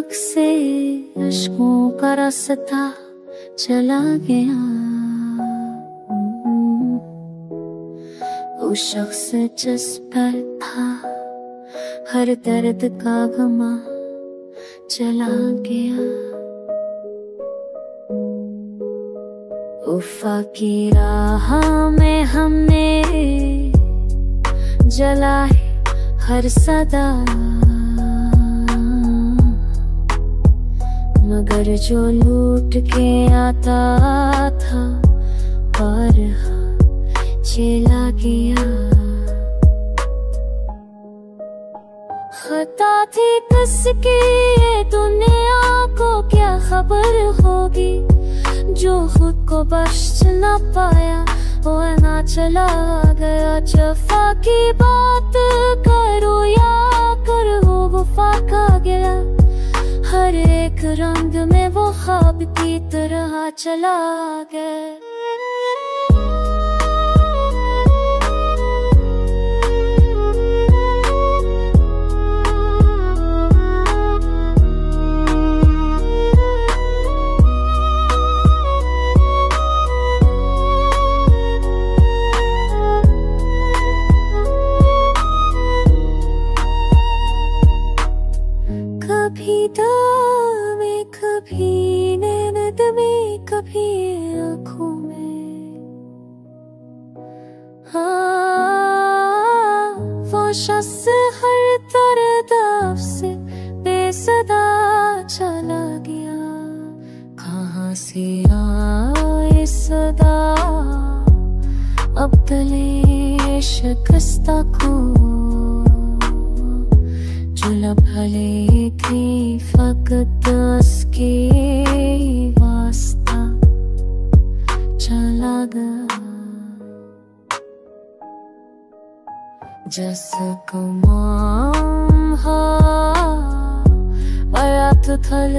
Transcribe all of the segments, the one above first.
आँख से अश्कों का रास्ता चला गया। वो शख्स जिस पर था हर दर्द का गमा चला गया। वफा की राह में हमने जलाए हर सदा, मगर जो लूट के आता था और चला गया। खता थी किसकी ये दुनिया को क्या खबर होगी, जो खुद को बख्श न पाया वो ना चला गया। जफा की बात करो या करो वफा का गिला, हर एक रंग में वो ख्वाब की तरह चला गया। कभी दाम में, कभी नैनद में, कभी आँखों में, हाँ वो शख्स हर तरफ से बेसदा चला गया। कहाँ से आए सदा अब तले शिकस्ता को, जो भले थी फकत उसके वास्ता चला गया। जस कमाम आयात थल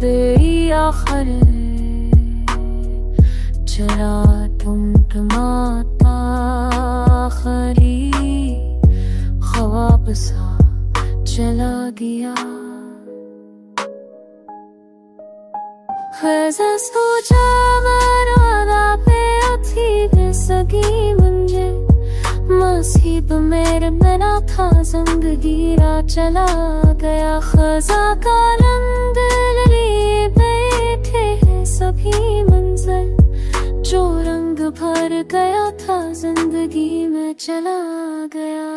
बेड़ी आखर, चला टुमटुमाता खरी ख्वाब सा चला गया। खज़ा सोचा मरादा पे अथी बेसगी मुझे, मसीब मेरे बना था जिंदगी रा चला गया। खज़ा का रंग लिए बैठे हैं सभी मंजर, जो रंग भर गया था जिंदगी में चला गया।